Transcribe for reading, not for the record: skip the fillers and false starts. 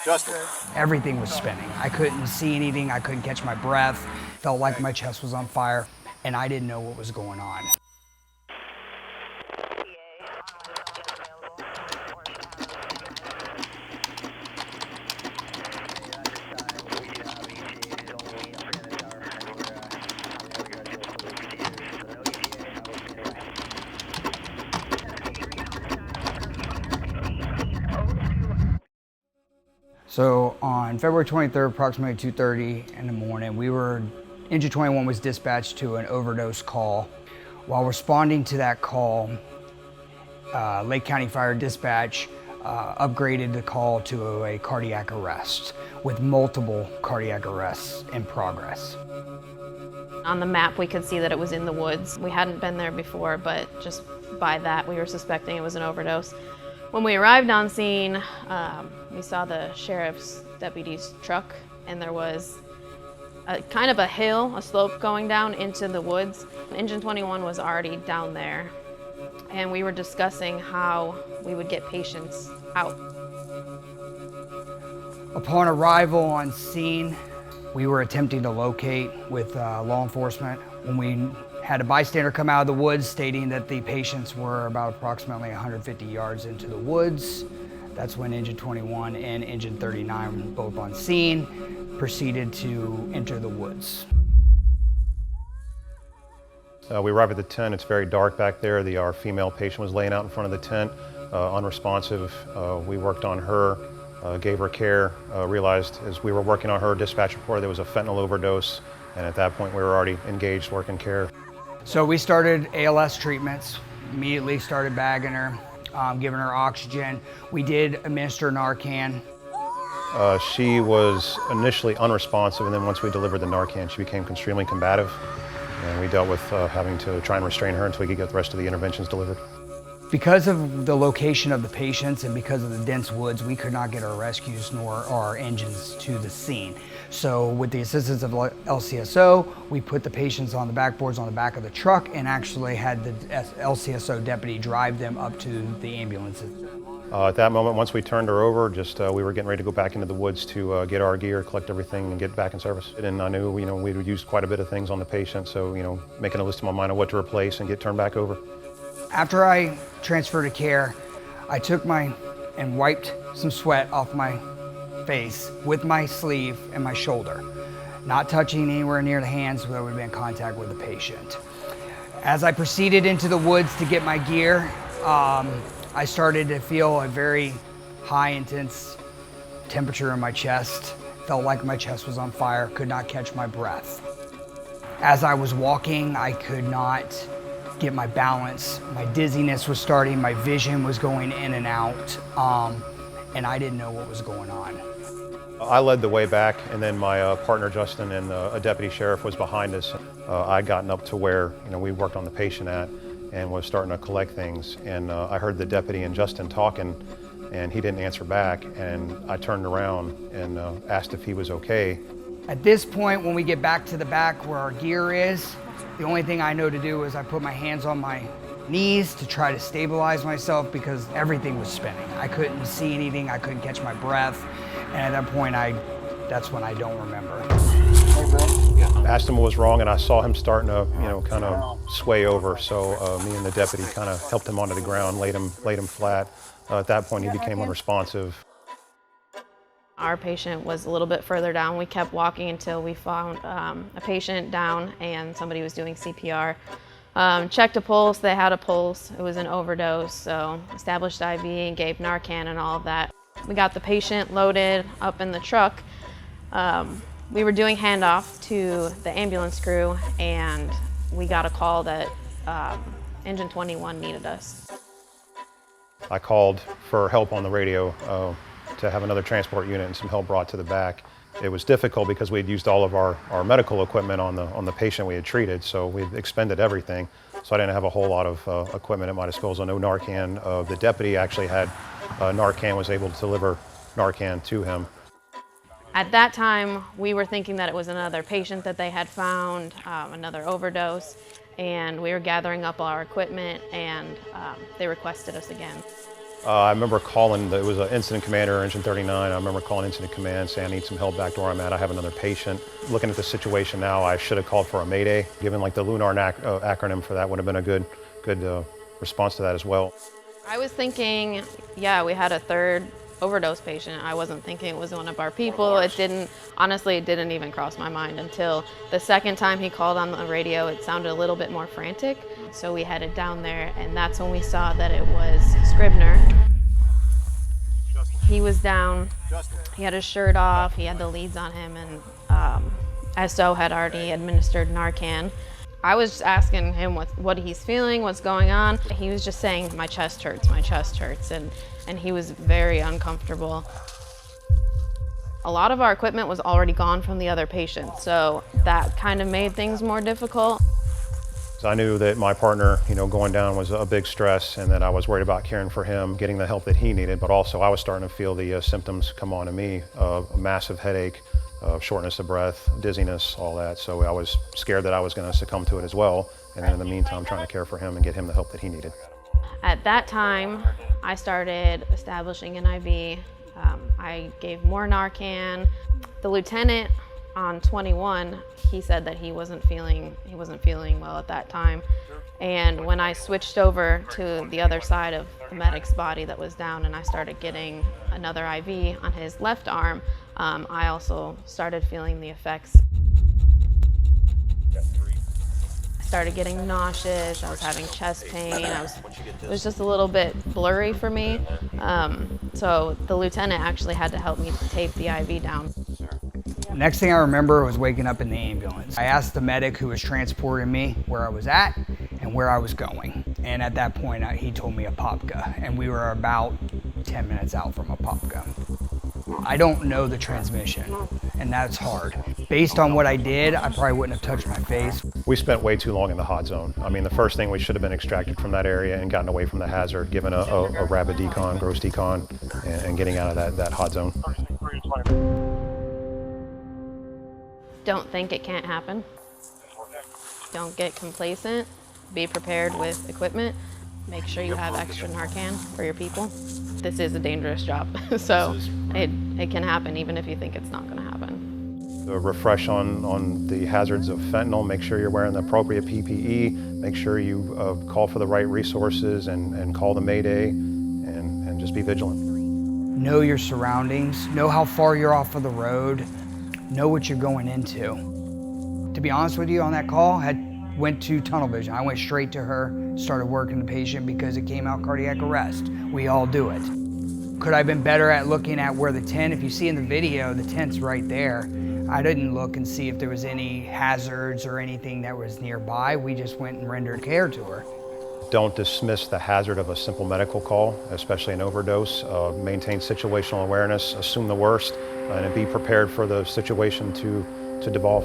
Justin. Everything was spinning. I couldn't see anything. I couldn't catch my breath. Felt like my chest was on fire, and I didn't know what was going on. So on February 23rd, approximately 2:30 in the morning, Engine 21 was dispatched to an overdose call. While responding to that call, Lake County Fire Dispatch upgraded the call to a cardiac arrest with multiple cardiac arrests in progress. On the map, we could see that it was in the woods. We hadn't been there before, but just by that, we were suspecting it was an overdose. When we arrived on scene, we saw the sheriff's deputy's truck, and there was kind of a hill, a slope going down into the woods. Engine 21 was already down there, and we were discussing how we would get patients out. Upon arrival on scene, we were attempting to locate with law enforcement when we had a bystander come out of the woods stating that the patients were about approximately 150 yards into the woods. That's when Engine 21 and Engine 39, both on scene, proceeded to enter the woods. We arrived at the tent. It's very dark back there. Our female patient was laying out in front of the tent, unresponsive. We worked on her, gave her care, realized as we were working on her, dispatch reported there was a fentanyl overdose, and at that point we were already engaged working care. So we started ALS treatments, immediately started bagging her, giving her oxygen. We did administer Narcan. She was initially unresponsive, and then once we delivered the Narcan, she became extremely combative, and we dealt with having to try and restrain her until we could get the rest of the interventions delivered. Because of the location of the patients and because of the dense woods, we could not get our rescues nor our engines to the scene. So with the assistance of LCSO, we put the patients on the backboards on the back of the truck and actually had the LCSO deputy drive them up to the ambulances. At that moment, once we turned her over, we were getting ready to go back into the woods to get our gear, collect everything, and get back in service. And I knew, we'd used quite a bit of things on the patient, so, making a list in my mind of what to replace and get turned back over. After I transferred to care, I took and wiped some sweat off my face with my sleeve and my shoulder, not touching anywhere near the hands where I would be in contact with the patient. As I proceeded into the woods to get my gear, I started to feel a very high, intense temperature in my chest. Felt like my chest was on fire, could not catch my breath. As I was walking, I could not get my balance. My dizziness was starting, my vision was going in and out, and I didn't know what was going on. I led the way back, and then my partner Justin and a deputy sheriff was behind us. I'd gotten up to where we worked on the patient at and was starting to collect things, and I heard the deputy and Justin talking, and he didn't answer back, and I turned around and asked if he was okay. At this point, when we get back to the back where our gear is, the only thing I know to do is I put my hands on my knees to try to stabilize myself because everything was spinning. I couldn't see anything, I couldn't catch my breath, and at that point, that's when I don't remember. Asked him what was wrong, and I saw him starting to, kind of sway over, so me and the deputy kind of helped him onto the ground, laid him flat. At that point, he became unresponsive. Our patient was a little bit further down. We kept walking until we found a patient down and somebody was doing CPR. Checked a pulse, they had a pulse. It was an overdose, so established IV and gave Narcan and all of that. We got the patient loaded up in the truck. We were doing handoff to the ambulance crew, and we got a call that Engine 21 needed us. I called for help on the radio to have another transport unit and some help brought to the back. It was difficult because we had used all of our medical equipment on the patient we had treated, so we expended everything. So I didn't have a whole lot of equipment at my disposal. No Narcan. The deputy actually had Narcan, was able to deliver Narcan to him. At that time, we were thinking that it was another patient that they had found, another overdose, and we were gathering up all our equipment, and they requested us again. I remember calling, it was an incident commander, Engine 39. I remember calling incident command saying I need some help back to where I'm at. I have another patient. Looking at the situation now, I should have called for a mayday. Given like the LUNAR acronym for that would have been a good response to that as well. I was thinking, yeah, we had a third overdose patient. I wasn't thinking it was one of our people. Honestly, it didn't even cross my mind until the second time he called on the radio. It sounded a little bit more frantic. So we headed down there, and that's when we saw that it was Scribner. He was down, he had his shirt off, he had the leads on him, and SO had already administered Narcan. I was just asking him what he's feeling, what's going on. He was just saying, my chest hurts, and he was very uncomfortable. A lot of our equipment was already gone from the other patient, so that kind of made things more difficult. So I knew that my partner, going down was a big stress, and that I was worried about caring for him, getting the help that he needed, but also I was starting to feel the symptoms come on to me, a massive headache, shortness of breath, dizziness, all that. So I was scared that I was going to succumb to it as well, and then in the meantime trying to care for him and get him the help that he needed. At that time, I started establishing an IV. I gave more Narcan. The lieutenant on 21, he said that he wasn't feeling well at that time. And when I switched over to the other side of the medic's body that was down, and I started getting another IV on his left arm, I also started feeling the effects. I started getting nauseous, I was having chest pain, it was just a little bit blurry for me. So the lieutenant actually had to help me tape the IV down. Next thing I remember was waking up in the ambulance. I asked the medic who was transporting me where I was at and where I was going. And at that point, he told me Apopka, and we were about 10 minutes out from Apopka. I don't know the transmission, and that's hard. Based on what I did, I probably wouldn't have touched my face. We spent way too long in the hot zone. I mean, the first thing we should have been extracted from that area and gotten away from the hazard, given a rapid decon, gross decon, and getting out of that hot zone. Don't think it can't happen. Don't get complacent. Be prepared with equipment. Make sure you have extra Narcan for your people. This is a dangerous job, so it can happen even if you think it's not going to happen. A refresh on the hazards of fentanyl. Make sure you're wearing the appropriate PPE. Make sure you call for the right resources and call the mayday, and just be vigilant. Know your surroundings. Know how far you're off of the road. Know what you're going into. To be honest with you, on that call, went to tunnel vision. I went straight to her, started working the patient because it came out cardiac arrest. We all do it. Could I have been better at looking at where the tent, if you see in the video, the tent's right there. I didn't look and see if there was any hazards or anything that was nearby. We just went and rendered care to her. Don't dismiss the hazard of a simple medical call, especially an overdose. Maintain situational awareness, assume the worst, and be prepared for the situation to devolve.